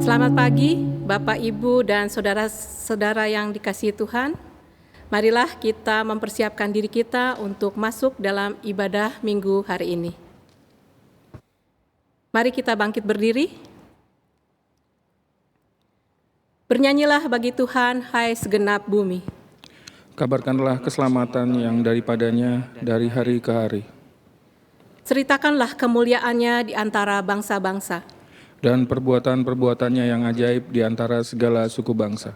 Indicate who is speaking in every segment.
Speaker 1: Selamat pagi, Bapak, Ibu, dan saudara-saudara yang dikasihi Tuhan. Marilah kita mempersiapkan diri kita untuk masuk dalam ibadah minggu hari ini. Mari kita bangkit berdiri. Bernyanyilah bagi Tuhan, hai segenap bumi.
Speaker 2: Kabarkanlah keselamatan yang daripadanya dari hari ke hari.
Speaker 1: Ceritakanlah kemuliaannya di antara bangsa-bangsa.
Speaker 2: Dan perbuatan-perbuatannya yang ajaib di antara segala suku bangsa.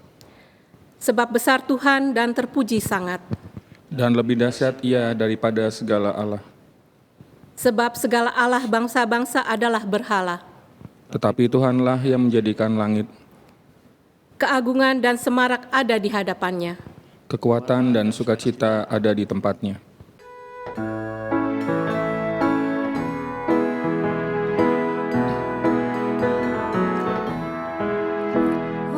Speaker 1: Sebab besar Tuhan dan terpuji sangat.
Speaker 2: Dan lebih dahsyat Ia daripada segala Allah.
Speaker 1: Sebab segala Allah bangsa-bangsa adalah berhala.
Speaker 2: Tetapi Tuhanlah yang menjadikan langit.
Speaker 1: Keagungan dan semarak ada di hadapannya.
Speaker 2: Kekuatan dan sukacita ada di tempatnya.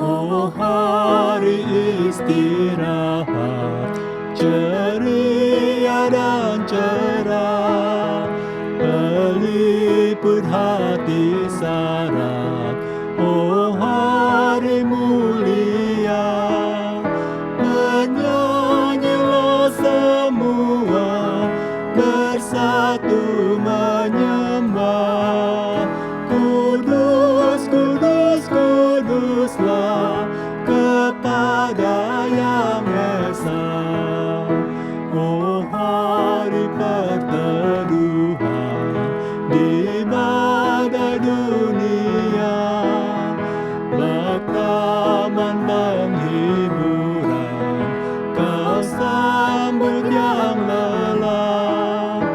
Speaker 3: Oh, hari istirahat, ceria dan cerah, pelipur hati sarat. Oh, hari mulia, bernyanyilah semua, bersatu menyembah. Kudus, kudus, kuduslah kepada Yang Esa. Oh, hari perteduhan di badai dunia, taman penghiburan, kau sambut yang lelah.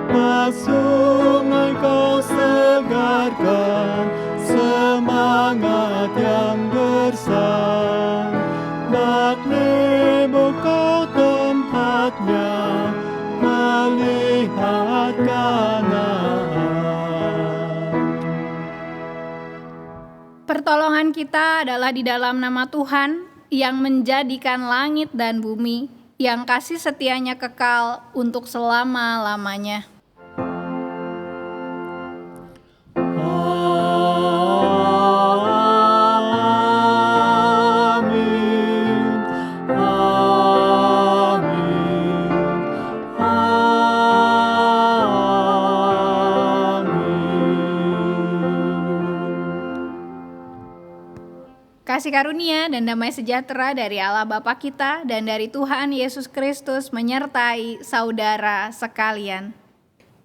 Speaker 3: Pak sungai kau segarkan, semangat yang gersang. Bak Nebo kau tempatnya, melihat Kanaan.
Speaker 4: Pertolongan kita adalah di dalam nama Tuhan yang menjadikan langit dan bumi, yang kasih setianya kekal untuk selama-lamanya.
Speaker 3: Amin, amin, amin.
Speaker 4: Kasih karunia dan damai sejahtera dari Allah Bapa kita dan dari Tuhan Yesus Kristus menyertai saudara sekalian.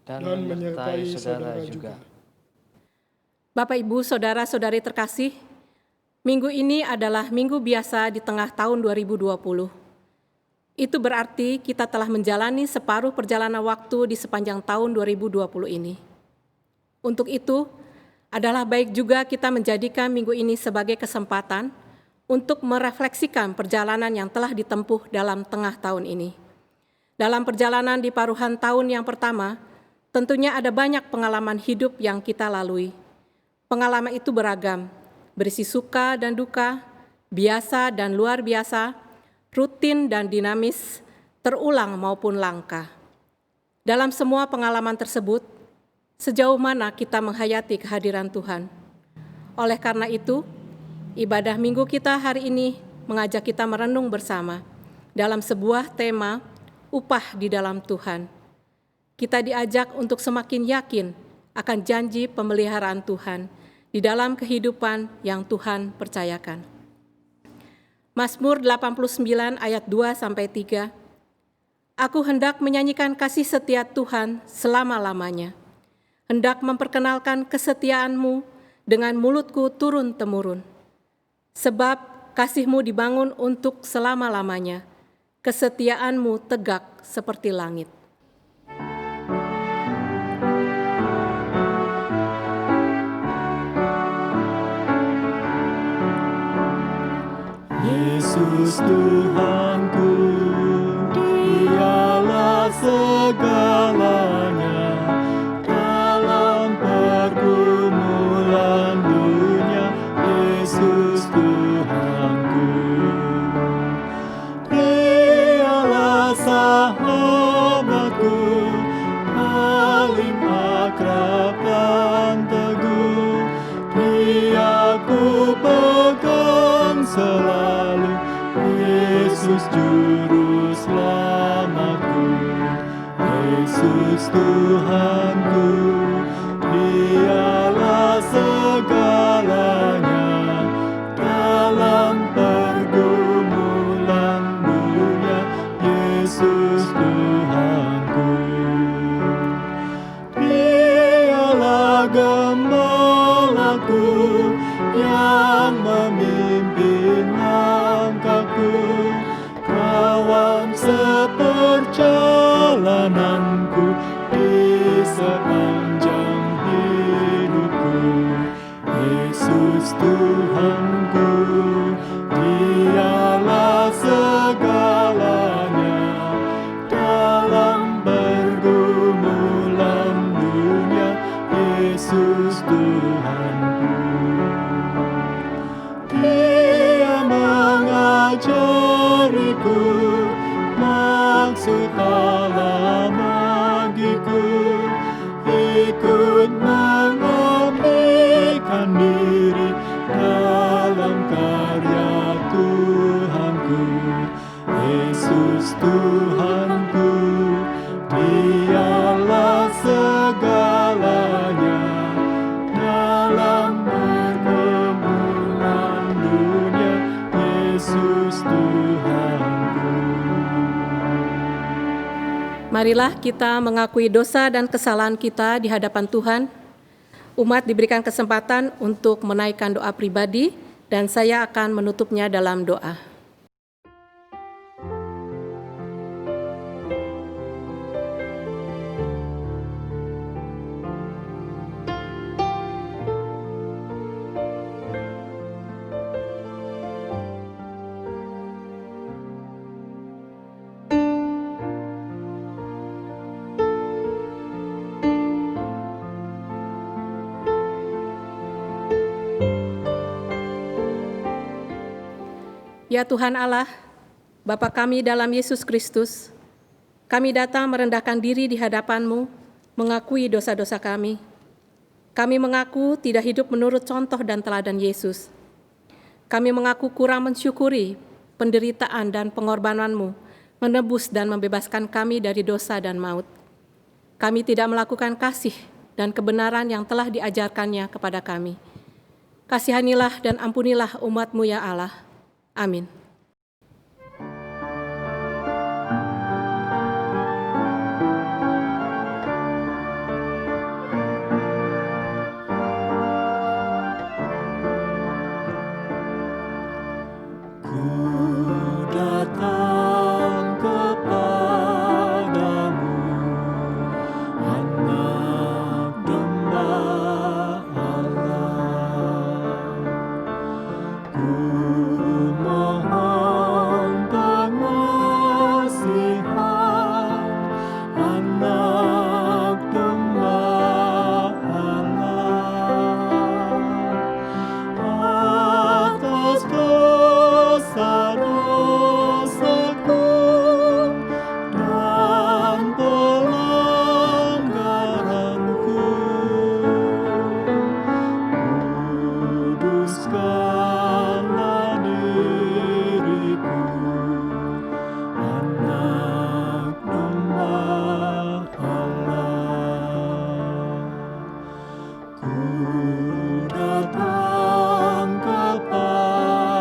Speaker 5: Dan menyertai saudara juga.
Speaker 1: Bapak, Ibu, saudara-saudari terkasih, minggu ini adalah minggu biasa di tengah tahun 2020. Itu berarti kita telah menjalani separuh perjalanan waktu di sepanjang tahun 2020 ini. Untuk itu, adalah baik juga kita menjadikan minggu ini sebagai kesempatan untuk merefleksikan perjalanan yang telah ditempuh dalam tengah tahun ini. Dalam perjalanan di paruhan tahun yang pertama, tentunya ada banyak pengalaman hidup yang kita lalui. Pengalaman itu beragam, berisi suka dan duka, biasa dan luar biasa, rutin dan dinamis, terulang maupun langka. Dalam semua pengalaman tersebut, sejauh mana kita menghayati kehadiran Tuhan. Oleh karena itu, ibadah minggu kita hari ini mengajak kita merenung bersama dalam sebuah tema, upah di dalam Tuhan. Kita diajak untuk semakin yakin akan janji pemeliharaan Tuhan di dalam kehidupan yang Tuhan percayakan. Mazmur 89 ayat 2-3. Aku hendak menyanyikan kasih setia Tuhan selama-lamanya. Hendak memperkenalkan kesetiaan-Mu dengan mulutku turun-temurun. Sebab kasih-Mu dibangun untuk selama-lamanya. Kesetiaan-Mu tegak seperti langit.
Speaker 3: Yesus Tuhanku, Dialah segalanya. Dalam pergumulan dunia, Yesus Tuhanku. Dialah sahabat Yesus Juru Selamatku, Yesus Tuhanku, Dialah segalanya dalam pergumulan dunia, Yesus Tuhanku. Dialah gembalaku yang memimpin langkahku, kawan seperjalananku di sepanjang hidupku. Yesus Tuhanku, Dialah segalanya dalam pergumulan dunia, Yesus Tuhanku. Dia mengajariku maksud Allah bagiku, ikut mengabdikan diri dalam karya Tuhanku. Yesus Tuhanku, Dialah segalanya dalam pergumulan dunia, Yesus Tuhanku.
Speaker 1: Marilah kita mengakui dosa dan kesalahan kita di hadapan Tuhan. Umat diberikan kesempatan untuk menaikkan doa pribadi, dan saya akan menutupnya dalam doa. Ya Tuhan Allah, Bapa kami dalam Yesus Kristus, kami datang merendahkan diri di hadapan-Mu, mengakui dosa-dosa kami. Kami mengaku tidak hidup menurut contoh dan teladan Yesus. Kami mengaku kurang mensyukuri penderitaan dan pengorbanan-Mu, menebus dan membebaskan kami dari dosa dan maut. Kami tidak melakukan kasih dan kebenaran yang telah diajarkannya kepada kami. Kasihanilah dan ampunilah umat-Mu ya Allah. Amin.
Speaker 3: Ku datang kepadamu, Anak Domba Allah. Ku mohon pengasihan, Anak Domba Allah. Atas dosa-dosaku dan pelanggaranku, kuduskanlah diriku, Anak Domba Allah. Ku datang kepadamu,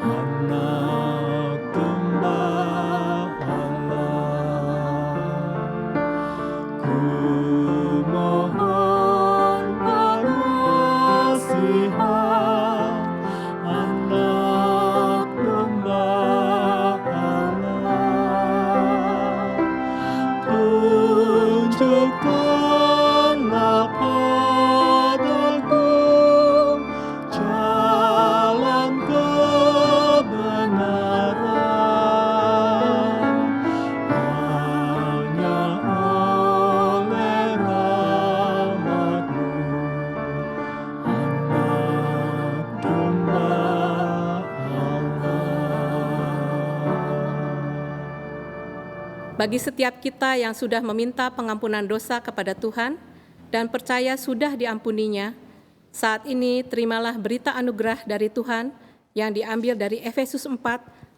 Speaker 3: Anak Domba Allah. Ku mohon pengasihan, Anak Domba Allah. Tunjukkanlah padaku jalan kebenaran, hanya oleh rahmat-Mu, Anak Domba Allah.
Speaker 1: Bagi setiap kita yang sudah meminta pengampunan dosa kepada Tuhan dan percaya sudah diampuninya, saat ini terimalah berita anugerah dari Tuhan yang diambil dari Efesus 4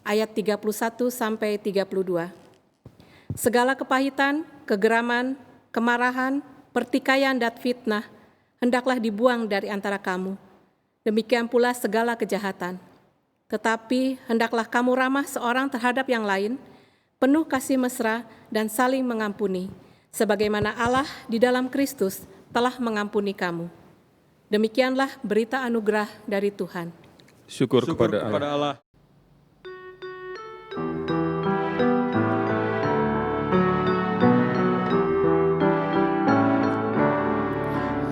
Speaker 1: ayat 31 sampai 32. Segala kepahitan, kegeraman, kemarahan, pertikaian dan fitnah hendaklah dibuang dari antara kamu. Demikian pula segala kejahatan. Tetapi hendaklah kamu ramah seorang terhadap yang lain, penuh kasih mesra dan saling mengampuni, sebagaimana Allah di dalam Kristus telah mengampuni kamu. Demikianlah berita anugerah dari Tuhan.
Speaker 2: Syukur kepada Allah.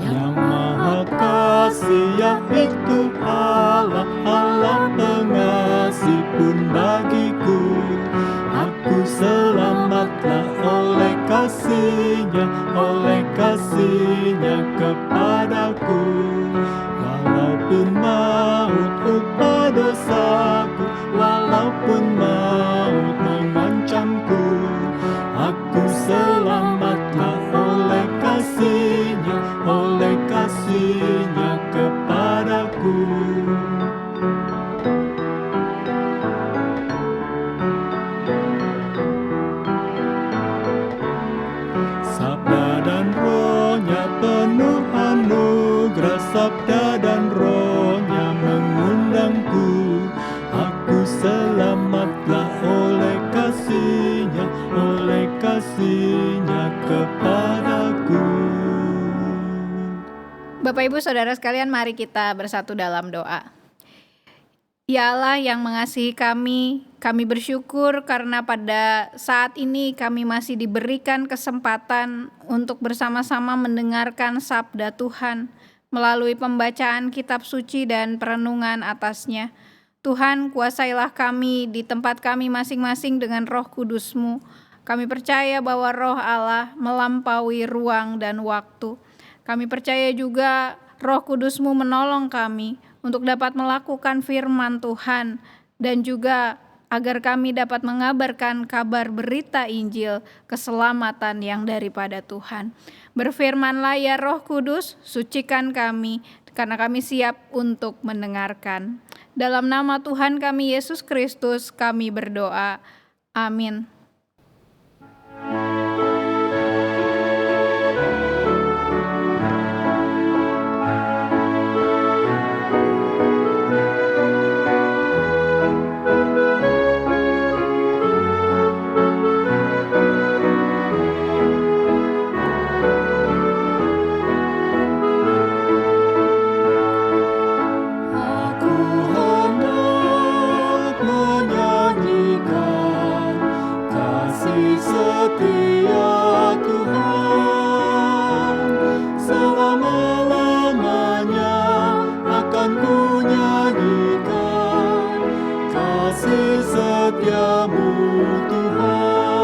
Speaker 3: Yang Maha Kasih yaitu Allah, Allah pengasih pun bagiku. Aku selamatlah oleh kasih-Nya kepadaku. Walaupun maut upah dosaku, walaupun maut mengancamku, aku selamatlah oleh kasih-Nya kepadaku. Sabda dan Roh-Nya penuh anugerah, sabda dan Roh-Nya mengundangku. Aku selamatlah oleh kasih-Nya kepadaku.
Speaker 4: Bapak Ibu Saudara sekalian, mari kita bersatu dalam doa. Ya Allah yang mengasihi kami bersyukur karena pada saat ini kami masih diberikan kesempatan untuk bersama-sama mendengarkan sabda Tuhan melalui pembacaan kitab suci dan perenungan atasnya. Tuhan, kuasailah kami di tempat kami masing-masing dengan Roh Kudus-Mu. Kami percaya bahwa Roh Allah melampaui ruang dan waktu. Kami percaya juga Roh Kudus-Mu menolong kami untuk dapat melakukan firman Tuhan dan juga agar kami dapat mengabarkan kabar berita Injil keselamatan yang daripada Tuhan. Berfirmanlah ya Roh Kudus, sucikan kami karena kami siap untuk mendengarkan. Dalam nama Tuhan kami Yesus Kristus kami berdoa. Amin.
Speaker 3: Aku hendak menyanyikan kasih setia Tuhan. Selama-lamanya akan ku nyanyikan kasih setiamu Tuhan.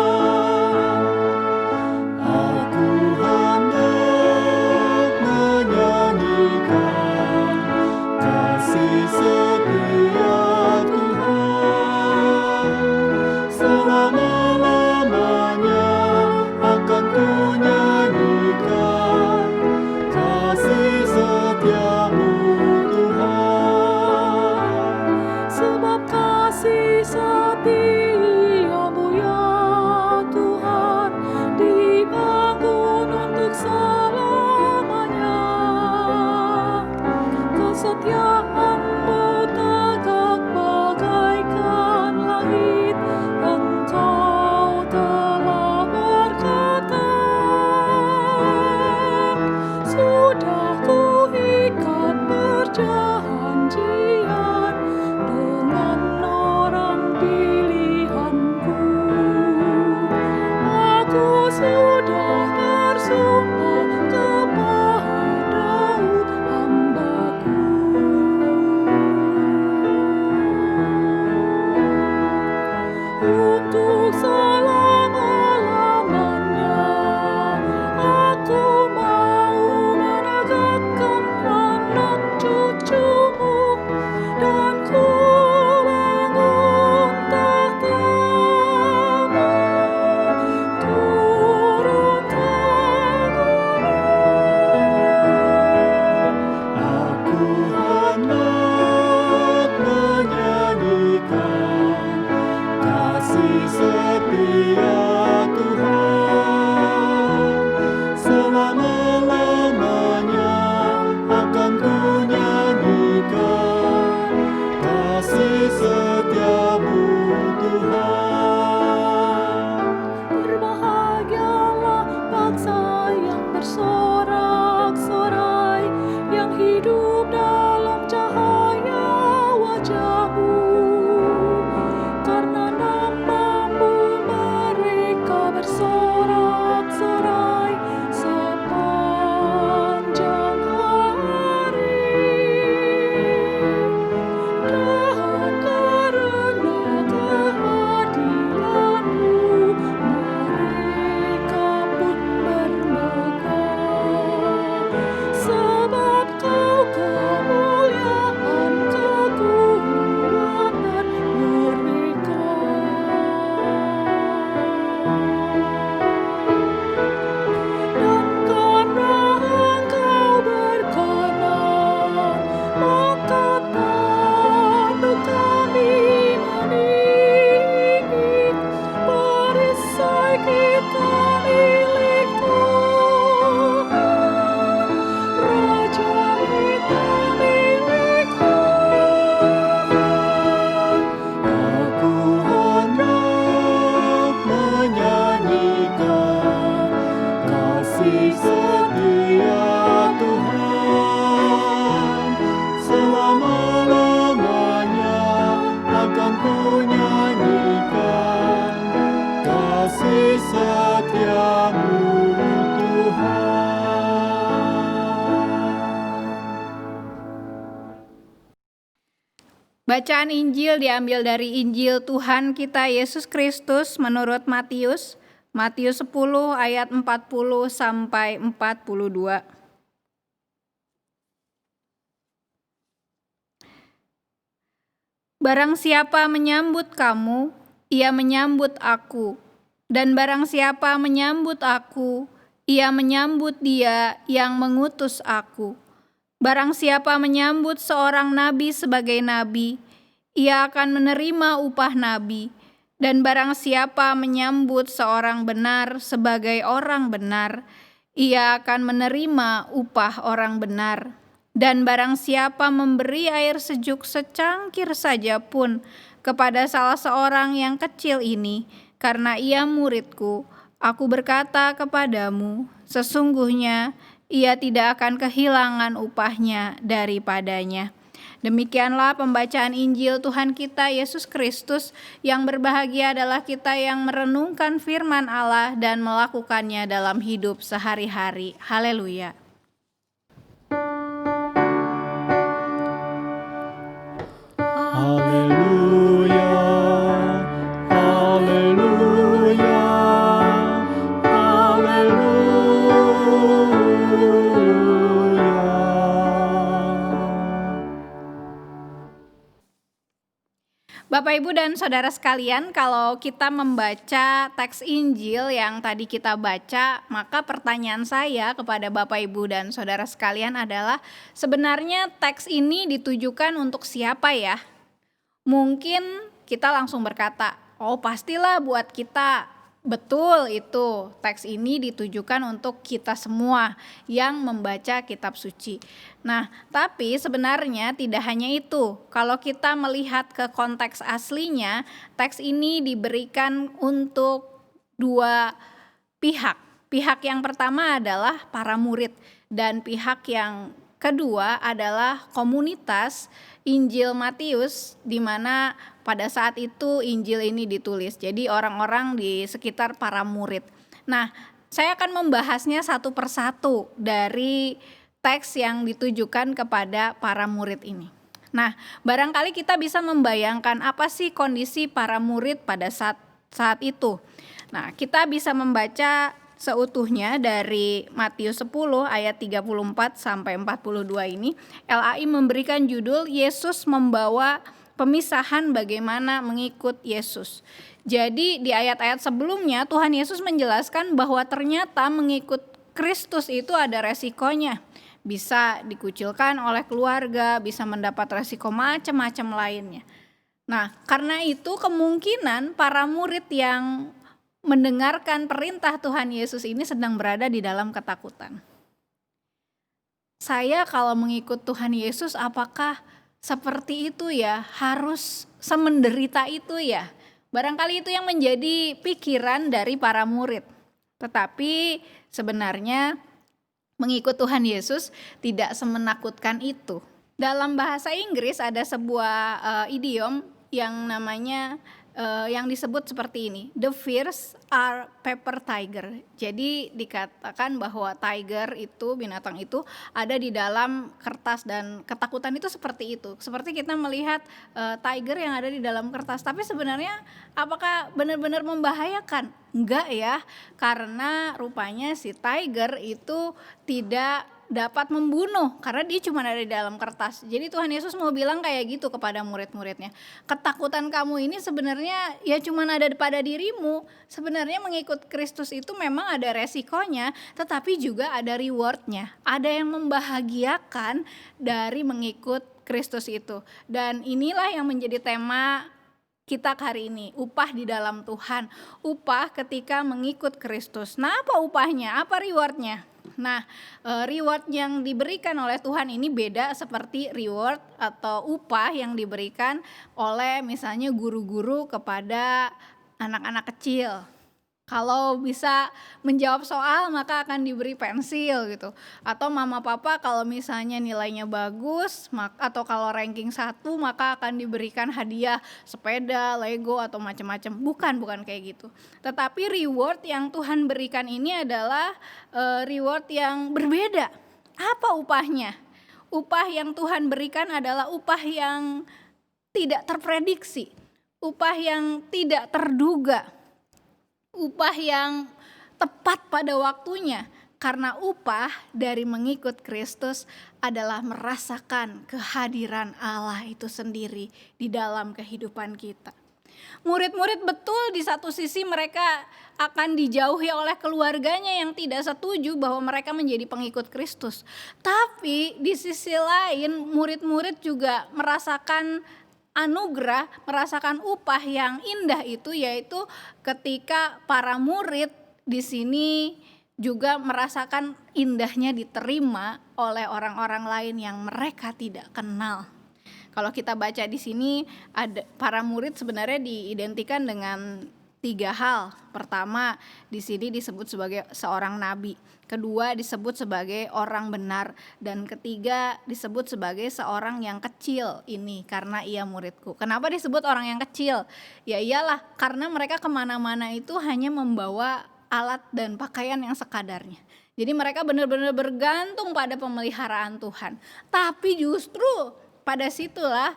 Speaker 3: Aku hendak menyanyikan kasih setia Tuhan. Selama-lamanya akan ku nyanyikan kasih setiamu Tuhan. Sebab kasih setiamu ya Tuhan dibangun untuk selamanya. Kesetiaan-Mu tegak bagaikan langit. Engkau telah berkata, sudah kuikat perjanjian dengan orang pilihan-Ku. Aku sudah bersumpah kepada Daud hamba-Ku. Untuk selama-lamanya aku mau menegakkan anak cucu-Mu dan ku bangun tahta-Mu. Turun tangan kasih setia Tuhan, selama-lamanya akan ku nyanyikan kasih setiamu Tuhan.
Speaker 4: Bacaan Injil diambil dari Injil Tuhan kita Yesus Kristus menurut Matius 10 ayat 40 sampai 42. Barang siapa menyambut kamu, ia menyambut aku. Dan barang siapa menyambut aku, ia menyambut dia yang mengutus aku. Barang siapa menyambut seorang nabi sebagai nabi, ia akan menerima upah nabi. Dan barang siapa menyambut seorang benar sebagai orang benar, ia akan menerima upah orang benar. Dan barang siapa memberi air sejuk secangkir saja pun kepada salah seorang yang kecil ini, karena ia muridku, aku berkata kepadamu, sesungguhnya ia tidak akan kehilangan upahnya daripadanya. Demikianlah pembacaan Injil Tuhan kita Yesus Kristus. Yang berbahagia adalah kita yang merenungkan firman Allah dan melakukannya dalam hidup sehari-hari. Haleluya.
Speaker 3: Haleluya, haleluya, haleluya.
Speaker 4: Bapak, Ibu, dan Saudara sekalian, kalau kita membaca teks Injil yang tadi kita baca, maka pertanyaan saya kepada Bapak, Ibu, dan Saudara sekalian adalah, sebenarnya teks ini ditujukan untuk siapa ya? Mungkin kita langsung berkata, oh pastilah buat kita. Betul, itu teks ini ditujukan untuk kita semua yang membaca kitab suci. Nah, tapi sebenarnya tidak hanya itu. Kalau kita melihat ke konteks aslinya, teks ini diberikan untuk dua pihak. Pihak yang pertama adalah para murid, dan pihak yang kedua adalah komunitas Injil Matius, di mana pada saat itu Injil ini ditulis. Jadi orang-orang di sekitar para murid. Nah, saya akan membahasnya satu persatu dari teks yang ditujukan kepada para murid ini. Nah, barangkali kita bisa membayangkan apa sih kondisi para murid pada saat itu. Nah, kita bisa membaca seutuhnya dari Matius 10 ayat 34 sampai 42 ini. LAI memberikan judul Yesus membawa pemisahan bagaimana mengikut Yesus. Jadi di ayat-ayat sebelumnya Tuhan Yesus menjelaskan bahwa ternyata mengikut Kristus itu ada resikonya. Bisa dikucilkan oleh keluarga, bisa mendapat resiko macam-macam lainnya. Nah, karena itu kemungkinan para murid yang mendengarkan perintah Tuhan Yesus ini sedang berada di dalam ketakutan. Saya kalau mengikut Tuhan Yesus apakah seperti itu ya? Harus semenderita itu ya? Barangkali itu yang menjadi pikiran dari para murid. Tetapi sebenarnya mengikut Tuhan Yesus tidak semenakutkan itu. Dalam bahasa Inggris ada sebuah idiom yang namanya yang disebut seperti ini, the fears are paper tiger. Jadi dikatakan bahwa tiger itu, binatang itu ada di dalam kertas, dan ketakutan itu seperti itu. Seperti kita melihat tiger yang ada di dalam kertas, tapi sebenarnya apakah benar-benar membahayakan? Enggak ya, karena rupanya si tiger itu tidak dapat membunuh karena dia cuma ada di dalam kertas. Jadi Tuhan Yesus mau bilang kayak gitu kepada murid-muridnya. Ketakutan kamu ini sebenarnya ya cuma ada pada dirimu. Sebenarnya mengikut Kristus itu memang ada resikonya, tetapi juga ada rewardnya. Ada yang membahagiakan dari mengikut Kristus itu. Dan inilah yang menjadi tema kita hari ini, upah di dalam Tuhan. Upah ketika mengikut Kristus. Nah, apa upahnya? Apa rewardnya? Nah, reward yang diberikan oleh Tuhan ini beda seperti reward atau upah yang diberikan oleh misalnya guru-guru kepada anak-anak kecil. Kalau bisa menjawab soal maka akan diberi pensil gitu. Atau mama papa kalau misalnya nilainya bagus atau kalau ranking 1 maka akan diberikan hadiah sepeda, Lego atau macam-macam. Bukan kayak gitu. Tetapi reward yang Tuhan berikan ini adalah reward yang berbeda. Apa upahnya? Upah yang Tuhan berikan adalah upah yang tidak terprediksi. Upah yang tidak terduga. Upah yang tepat pada waktunya, karena upah dari mengikut Kristus adalah merasakan kehadiran Allah itu sendiri di dalam kehidupan kita. Murid-murid betul di satu sisi mereka akan dijauhi oleh keluarganya yang tidak setuju bahwa mereka menjadi pengikut Kristus. Tapi di sisi lain murid-murid juga merasakan anugerah, merasakan upah yang indah itu, yaitu ketika para murid di sini juga merasakan indahnya diterima oleh orang-orang lain yang mereka tidak kenal. Kalau kita baca di sini, ada para murid sebenarnya diidentikan dengan 3 hal. Pertama, di sini disebut sebagai seorang nabi. Kedua, disebut sebagai orang benar. Dan ketiga, disebut sebagai seorang yang kecil ini karena ia muridku. Kenapa disebut orang yang kecil? Ya iyalah, karena mereka kemana-mana itu hanya membawa alat dan pakaian yang sekadarnya. Jadi mereka benar-benar bergantung pada pemeliharaan Tuhan. Tapi justru pada situlah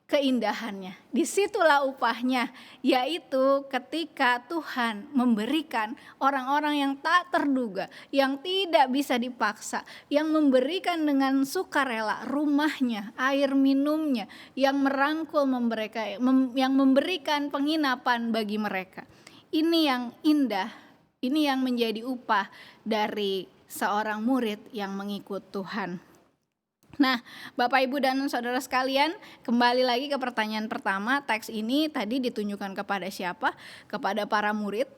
Speaker 4: keindahannya, disitulah upahnya, yaitu ketika Tuhan memberikan orang-orang yang tak terduga, yang tidak bisa dipaksa, yang memberikan dengan sukarela rumahnya, air minumnya, yang merangkul mereka, yang memberikan penginapan bagi mereka. Ini yang indah, ini yang menjadi upah dari seorang murid yang mengikut Tuhan. Nah, Bapak, Ibu, dan Saudara sekalian, kembali lagi ke pertanyaan pertama. Teks ini tadi ditunjukkan kepada siapa? Kepada para murid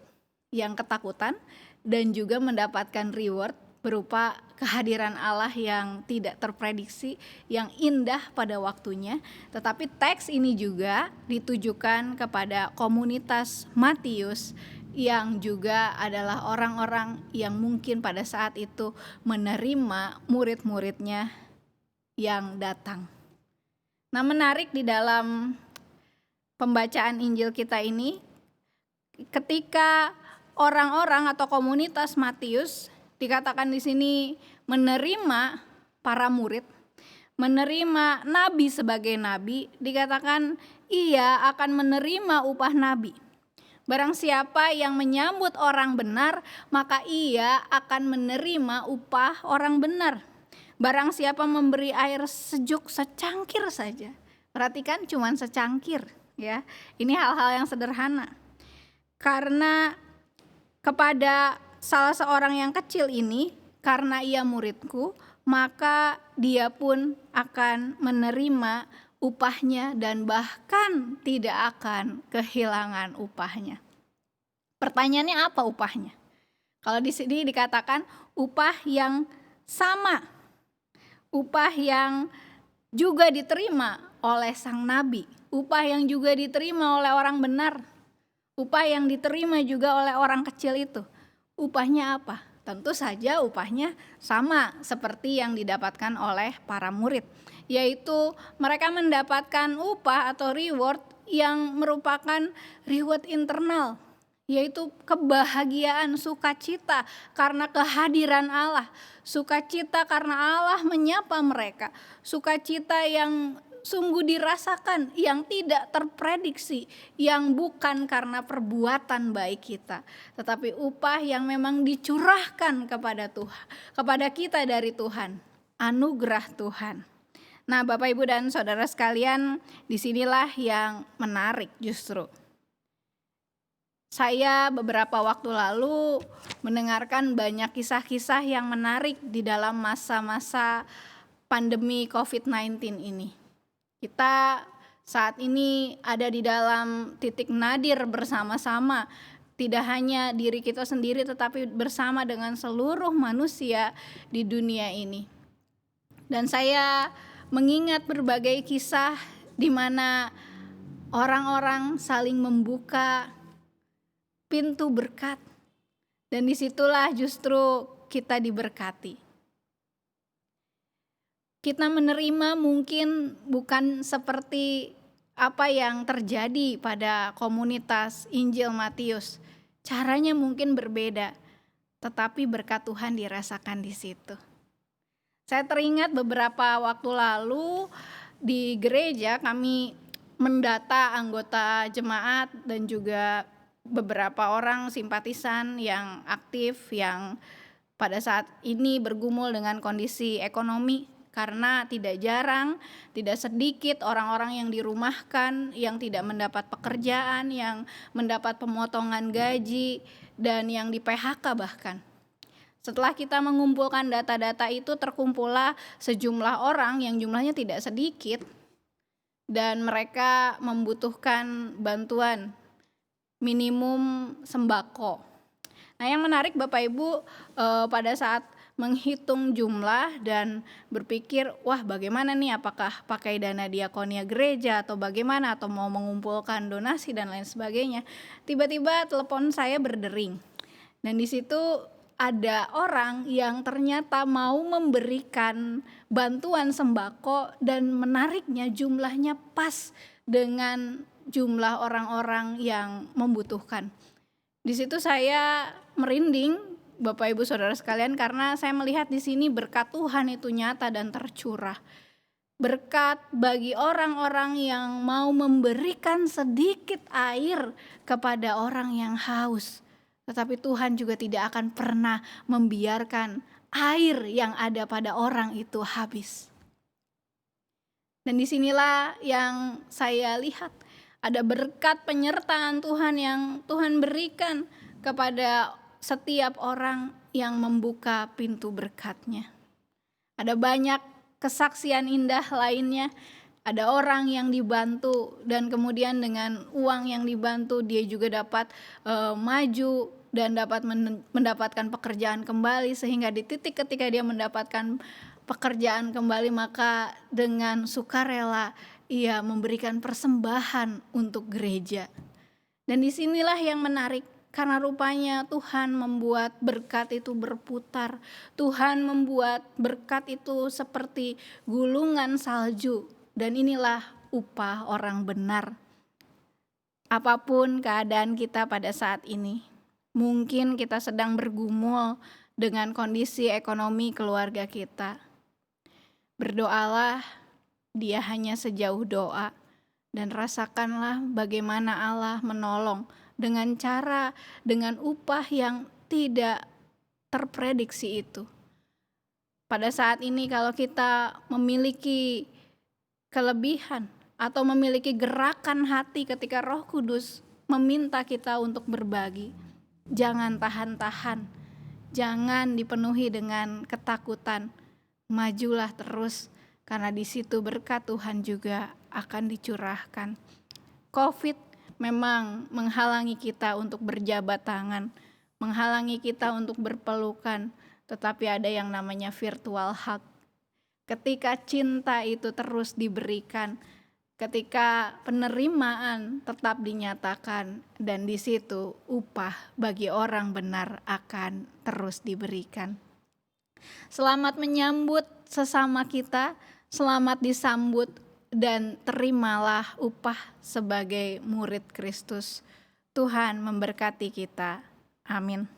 Speaker 4: yang ketakutan dan juga mendapatkan reward berupa kehadiran Allah yang tidak terprediksi, yang indah pada waktunya. Tetapi teks ini juga ditujukan kepada komunitas Matius yang juga adalah orang-orang yang mungkin pada saat itu menerima murid-muridnya yang datang. Nah, menarik di dalam pembacaan Injil kita ini, ketika orang-orang atau komunitas Matius dikatakan di sini menerima para murid, menerima nabi sebagai nabi, dikatakan ia akan menerima upah nabi. Barang siapa yang menyambut orang benar, maka ia akan menerima upah orang benar. Barang siapa memberi air sejuk secangkir saja. Perhatikan, cuman secangkir, ya. Ini hal-hal yang sederhana. Karena kepada salah seorang yang kecil ini, karena ia muridku, maka dia pun akan menerima upahnya dan bahkan tidak akan kehilangan upahnya. Pertanyaannya apa upahnya? Kalau di sini dikatakan upah yang sama. Upah yang juga diterima oleh sang nabi, upah yang juga diterima oleh orang benar, upah yang diterima juga oleh orang kecil itu. Upahnya apa? Tentu saja upahnya sama seperti yang didapatkan oleh para murid, yaitu mereka mendapatkan upah atau reward yang merupakan reward internal, yaitu kebahagiaan, sukacita karena kehadiran Allah, sukacita karena Allah menyapa mereka, sukacita yang sungguh dirasakan, yang tidak terprediksi, yang bukan karena perbuatan baik kita, tetapi upah yang memang dicurahkan kepada Tuhan, kepada kita dari Tuhan, anugerah Tuhan. Nah, Bapak, Ibu, dan Saudara sekalian, disinilah yang menarik justru. Saya beberapa waktu lalu mendengarkan banyak kisah-kisah yang menarik di dalam masa-masa pandemi COVID-19 ini. Kita saat ini ada di dalam titik nadir bersama-sama, tidak hanya diri kita sendiri tetapi bersama dengan seluruh manusia di dunia ini. Dan saya mengingat berbagai kisah di mana orang-orang saling membuka pintu berkat, Dan disitulah justru kita diberkati. Kita menerima mungkin bukan seperti apa yang terjadi pada komunitas Injil Matius. Caranya mungkin berbeda, tetapi berkat Tuhan dirasakan di situ. Saya teringat beberapa waktu lalu di gereja kami mendata anggota jemaat dan juga beberapa orang simpatisan yang aktif yang pada saat ini bergumul dengan kondisi ekonomi, karena tidak jarang, tidak sedikit orang-orang yang dirumahkan, yang tidak mendapat pekerjaan, yang mendapat pemotongan gaji, dan yang di PHK bahkan. Setelah kita mengumpulkan data-data itu, terkumpullah sejumlah orang yang jumlahnya tidak sedikit, dan mereka membutuhkan bantuan minimum sembako. Nah, yang menarik Bapak Ibu, pada saat menghitung jumlah dan berpikir, wah bagaimana nih, apakah pakai dana diakonia gereja atau bagaimana, atau mau mengumpulkan donasi dan lain sebagainya. Tiba-tiba telepon saya berdering. Dan di situ ada orang yang ternyata mau memberikan bantuan sembako, dan menariknya jumlahnya pas dengan jumlah orang-orang yang membutuhkan. Di situ saya merinding, Bapak Ibu Saudara sekalian, karena saya melihat di sini berkat Tuhan itu nyata dan tercurah. Berkat bagi orang-orang yang mau memberikan sedikit air kepada orang yang haus. Tetapi Tuhan juga tidak akan pernah membiarkan air yang ada pada orang itu habis. Dan disinilah yang saya lihat, ada berkat penyertaan Tuhan yang Tuhan berikan kepada setiap orang yang membuka pintu berkat-Nya. Ada banyak kesaksian indah lainnya. Ada orang yang dibantu dan kemudian dengan uang yang dibantu dia juga dapat maju dan dapat mendapatkan pekerjaan kembali, sehingga di titik ketika dia mendapatkan pekerjaan kembali maka dengan sukarela ia memberikan persembahan untuk gereja. Dan disinilah yang menarik, karena rupanya Tuhan membuat berkat itu berputar. Tuhan membuat berkat itu seperti gulungan salju. Dan inilah upah orang benar. Apapun keadaan kita pada saat ini, mungkin kita sedang bergumul dengan kondisi ekonomi keluarga kita. Berdoalah, dia hanya sejauh doa, dan rasakanlah bagaimana Allah menolong dengan cara, dengan upah yang tidak terprediksi itu. Pada saat ini kalau kita memiliki kelebihan atau memiliki gerakan hati ketika Roh Kudus meminta kita untuk berbagi, jangan tahan-tahan, jangan dipenuhi dengan ketakutan, majulah terus. Karena di situ berkat Tuhan juga akan dicurahkan. COVID memang menghalangi kita untuk berjabat tangan, menghalangi kita untuk berpelukan, tetapi ada yang namanya virtual hug. Ketika cinta itu terus diberikan, ketika penerimaan tetap dinyatakan, dan di situ upah bagi orang benar akan terus diberikan. Selamat menyambut sesama kita. Selamat disambut dan terimalah upah sebagai murid Kristus. Tuhan memberkati kita. Amin.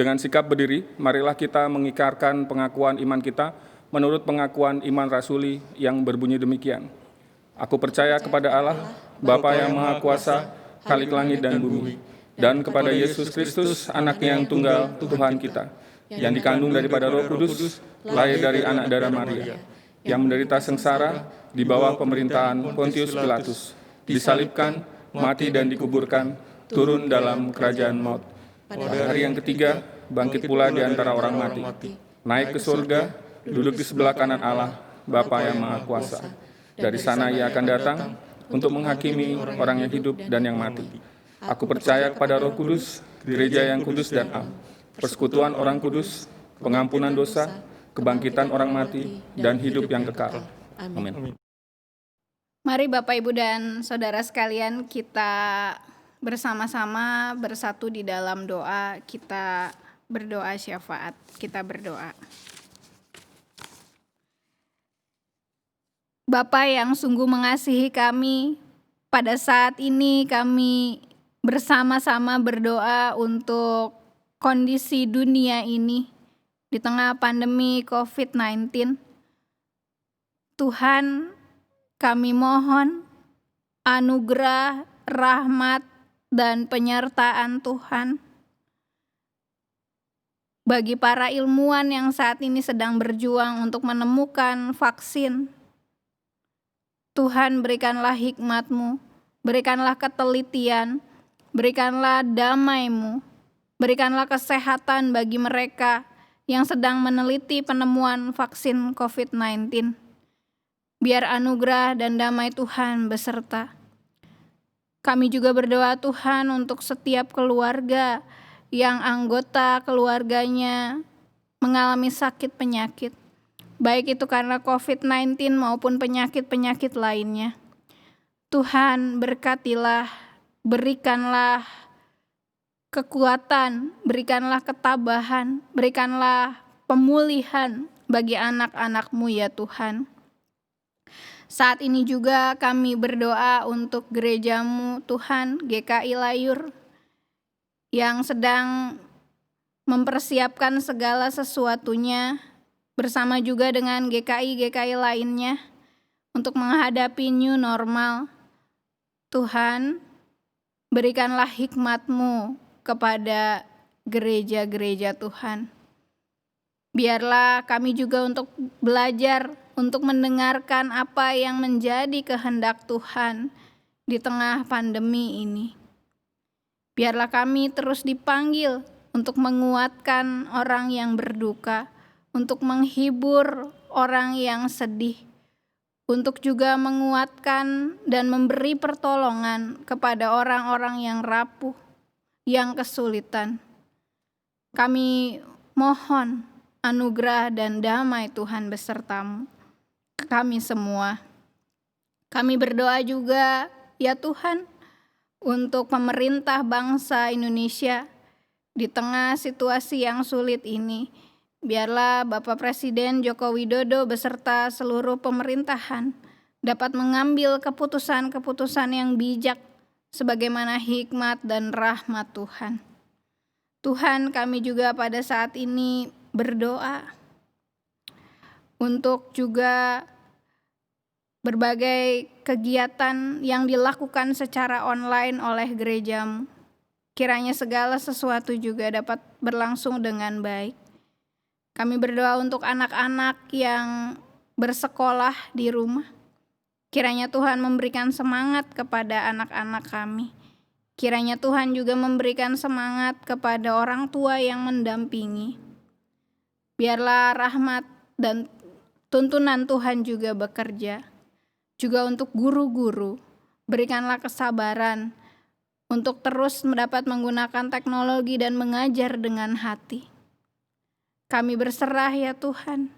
Speaker 2: Dengan sikap berdiri, marilah kita mengikrarkan pengakuan iman kita menurut pengakuan iman rasuli yang berbunyi demikian. Aku percaya kepada Allah, Bapa yang Maha Kuasa, Khalik langit dan bumi, dan kepada Yesus Kristus, Anaknya yang tunggal, Tuhan kita, yang dikandung daripada Roh Kudus, lahir dari anak darah Maria, yang menderita sengsara di bawah pemerintahan Pontius Pilatus, disalibkan, mati dan dikuburkan, turun dalam kerajaan maut. Pada hari yang ketiga, bangkit pula di antara orang mati, naik ke surga, duduk di sebelah kanan Allah, Bapa yang Maha Kuasa. Dari sana Ia akan datang untuk menghakimi orang yang hidup dan yang mati. Aku percaya kepada Roh Kudus, gereja yang kudus dan am, persekutuan orang kudus, pengampunan dosa, kebangkitan orang mati, dan hidup yang kekal. Amin.
Speaker 4: Mari Bapak, Ibu, dan Saudara sekalian, kita bersama-sama bersatu di dalam doa. Kita berdoa syafaat. Kita berdoa. Bapa yang sungguh mengasihi kami, pada saat ini kami bersama-sama berdoa untuk kondisi dunia ini di tengah pandemi COVID-19. Tuhan, kami mohon anugerah, rahmat, dan penyertaan Tuhan bagi para ilmuwan yang saat ini sedang berjuang untuk menemukan vaksin. Tuhan, berikanlah hikmat-Mu, berikanlah ketelitian, berikanlah damai-Mu, berikanlah kesehatan bagi mereka yang sedang meneliti penemuan vaksin COVID-19. Biar anugerah dan damai Tuhan beserta. Kami juga berdoa Tuhan untuk setiap keluarga yang anggota keluarganya mengalami sakit penyakit, baik itu karena COVID-19 maupun penyakit-penyakit lainnya. Tuhan berkatilah, berikanlah kekuatan, berikanlah ketabahan, berikanlah pemulihan bagi anak-anak-Mu ya Tuhan. Saat ini juga kami berdoa untuk gereja-Mu Tuhan, GKI Layur, yang sedang mempersiapkan segala sesuatunya bersama juga dengan GKI-GKI lainnya untuk menghadapi new normal. Tuhan, berikanlah hikmat-Mu kepada gereja-gereja Tuhan. Biarlah kami juga untuk belajar, untuk mendengarkan apa yang menjadi kehendak Tuhan di tengah pandemi ini. Biarlah kami terus dipanggil untuk menguatkan orang yang berduka, untuk menghibur orang yang sedih, untuk juga menguatkan dan memberi pertolongan kepada orang-orang yang rapuh, yang kesulitan. Kami mohon anugerah dan damai Tuhan beserta-Mu, kami semua. Kami berdoa juga ya Tuhan untuk pemerintah bangsa Indonesia di tengah situasi yang sulit ini. Biarlah Bapak Presiden Joko Widodo beserta seluruh pemerintahan dapat mengambil keputusan-keputusan yang bijak sebagaimana hikmat dan rahmat Tuhan. Tuhan, kami juga pada saat ini berdoa untuk juga berbagai kegiatan yang dilakukan secara online oleh gereja-Mu. Kiranya segala sesuatu juga dapat berlangsung dengan baik. Kami berdoa untuk anak-anak yang bersekolah di rumah. Kiranya Tuhan memberikan semangat kepada anak-anak kami. Kiranya Tuhan juga memberikan semangat kepada orang tua yang mendampingi. Biarlah rahmat dan tuntunan Tuhan juga bekerja. Juga untuk guru-guru, berikanlah kesabaran untuk terus mendapat menggunakan teknologi dan mengajar dengan hati. Kami berserah ya Tuhan,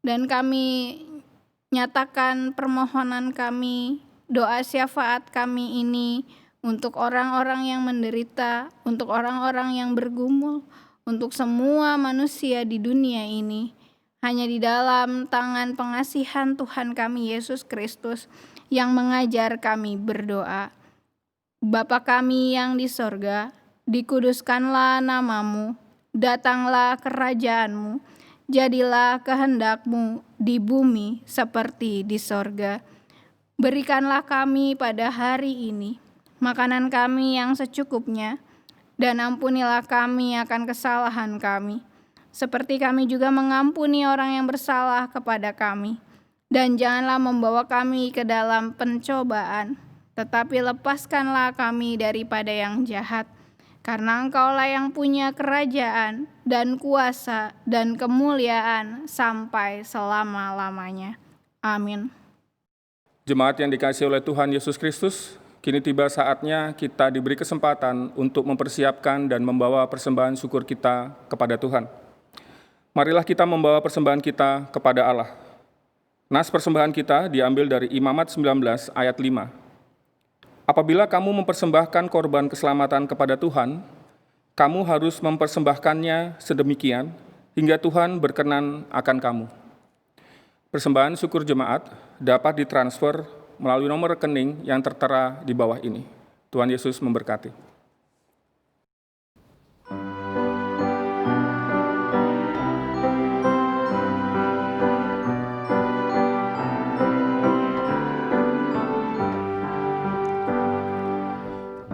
Speaker 4: dan kami nyatakan permohonan kami, doa syafaat kami ini untuk orang-orang yang menderita, untuk orang-orang yang bergumul, untuk semua manusia di dunia ini. Hanya di dalam tangan pengasihan Tuhan kami Yesus Kristus yang mengajar kami berdoa. Bapa kami yang di sorga, dikuduskanlah nama-Mu, datanglah kerajaan-Mu, jadilah kehendak-Mu di bumi seperti di sorga. Berikanlah kami pada hari ini makanan kami yang secukupnya, dan ampunilah kami akan kesalahan kami, seperti kami juga mengampuni orang yang bersalah kepada kami. Dan janganlah membawa kami ke dalam pencobaan, tetapi lepaskanlah kami daripada yang jahat. Karena Engkaulah yang punya kerajaan dan kuasa dan kemuliaan sampai selama-lamanya. Amin.
Speaker 2: Jemaat yang dikasihi oleh Tuhan Yesus Kristus, kini tiba saatnya kita diberi kesempatan untuk mempersiapkan dan membawa persembahan syukur kita kepada Tuhan. Marilah kita membawa persembahan kita kepada Allah. Nas persembahan kita diambil dari Imamat 19 ayat 5. Apabila kamu mempersembahkan korban keselamatan kepada Tuhan, kamu harus mempersembahkannya sedemikian hingga Tuhan berkenan akan kamu. Persembahan syukur jemaat dapat ditransfer melalui nomor rekening yang tertera di bawah ini. Tuhan Yesus memberkati.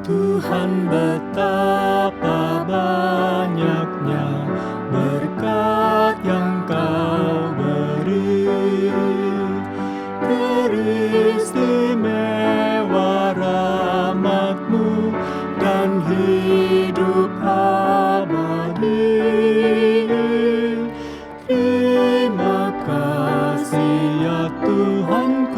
Speaker 3: Tuhan betapa banyaknya berkat yang Kau beri, teristimewa rahmat-Mu dan hidup abadi. Terima kasih ya Tuhan.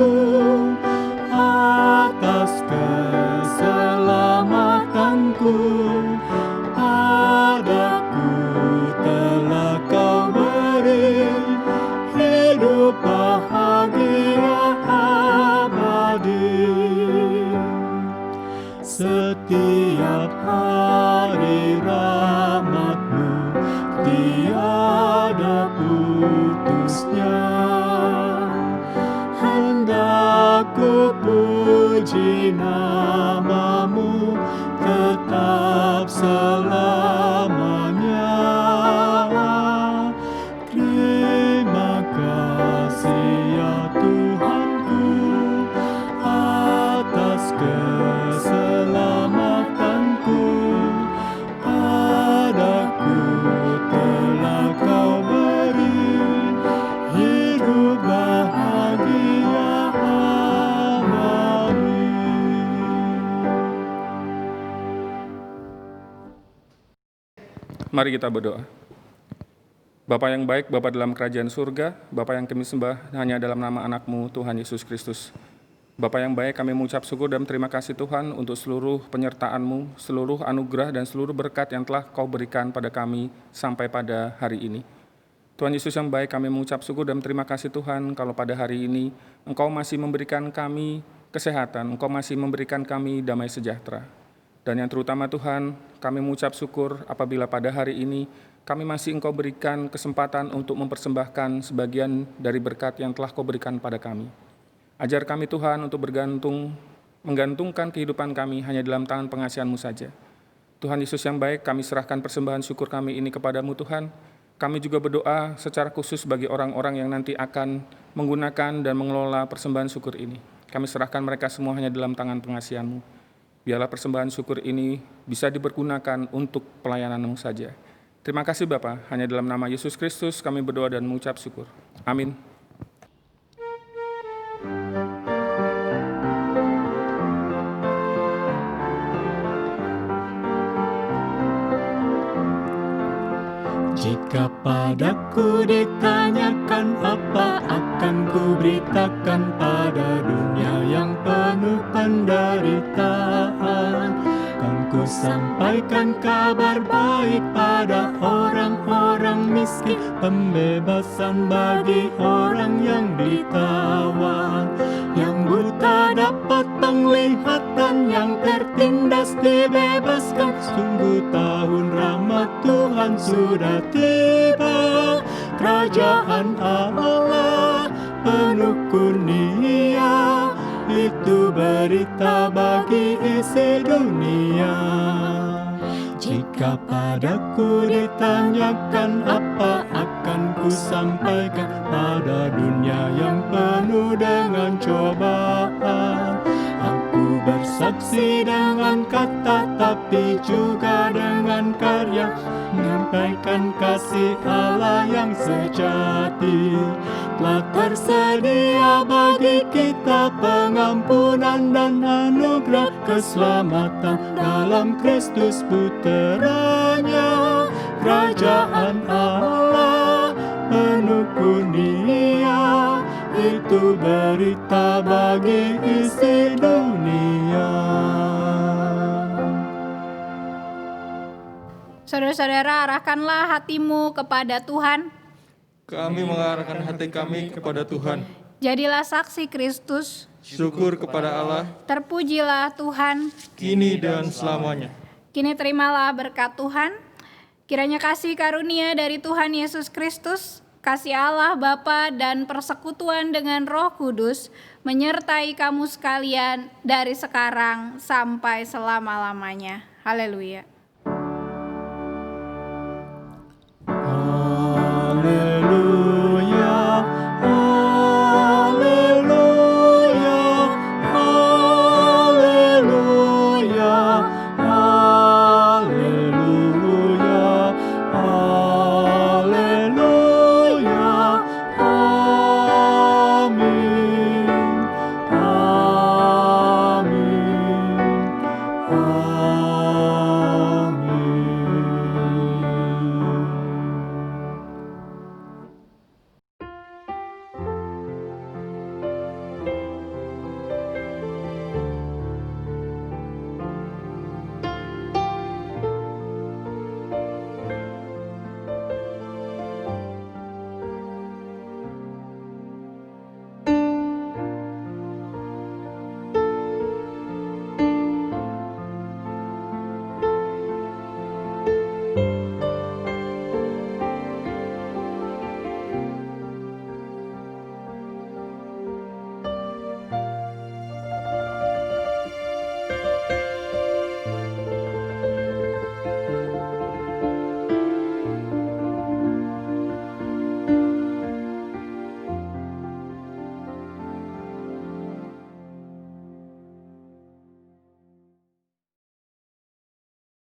Speaker 3: ku puji namamu tetap selamanya. Terima kasih ya Tuhanku atas keselamatanku. Padaku telah kau beri hidup bahagia abadi.
Speaker 2: Mari kita berdoa. Bapa yang baik, Bapa dalam kerajaan surga, Bapa yang kami sembah hanya dalam nama anak-Mu, Tuhan Yesus Kristus. Bapa yang baik, kami mengucap syukur dan terima kasih Tuhan untuk seluruh penyertaan-Mu, seluruh anugerah dan seluruh berkat yang telah Kau berikan pada kami sampai pada hari ini. Tuhan Yesus yang baik, kami mengucap syukur dan terima kasih Tuhan kalau pada hari ini Engkau masih memberikan kami kesehatan, Engkau masih memberikan kami damai sejahtera. Dan yang terutama Tuhan, kami mengucap syukur apabila pada hari ini kami masih Engkau berikan kesempatan untuk mempersembahkan sebagian dari berkat yang telah Kau berikan pada kami. Ajar kami Tuhan untuk menggantungkan kehidupan kami hanya dalam tangan pengasihan-Mu saja. Tuhan Yesus yang baik, kami serahkan persembahan syukur kami ini kepadamu Tuhan. Kami juga berdoa secara khusus bagi orang-orang yang nanti akan menggunakan dan mengelola persembahan syukur ini. Kami serahkan mereka semua hanya dalam tangan pengasihan-Mu. Biarlah persembahan syukur ini bisa dipergunakan untuk pelayanan-Mu saja. Terima kasih Bapa, hanya dalam nama Yesus Kristus kami berdoa dan mengucap syukur. Amin.
Speaker 3: Jika padaku ditanyakan apa akan ku beritakan pada dunia yang penuh penderitaan. Kan ku sampaikan kabar baik pada orang-orang miskin, pembebasan bagi orang yang ditawan, yang buta dapat penglihatan, yang tertindas dibebaskan. Sungguh tahun rahmat Tuhan sudah tiba, kerajaan Allah penuh kurnia, itu berita bagi isi dunia. Jika padaku ditanyakan apa akan ku sampaikan pada dunia yang penuh dengan cobaan. Aku bersaksi dengan kata tapi juga dengan karya, menyampaikan kasih Allah yang sejati. Telah tersedia bagi kita pengampunan dan anugerah keselamatan dalam Kristus Puteranya. Kerajaan Allah penuh kurnia, itu berita bagi isi dunia.
Speaker 4: Saudara-saudara, arahkanlah hatimu kepada Tuhan.
Speaker 6: Kami mengarahkan hati kami kepada Tuhan.
Speaker 4: Jadilah saksi Kristus.
Speaker 6: Syukur kepada Allah,
Speaker 4: Terpujilah Tuhan.
Speaker 6: kini dan selamanya.
Speaker 4: Kini terimalah berkat Tuhan. Kiranya kasih karunia dari Tuhan Yesus Kristus, kasih Allah Bapa dan persekutuan dengan Roh Kudus menyertai kamu sekalian dari sekarang sampai selama-lamanya. Haleluya.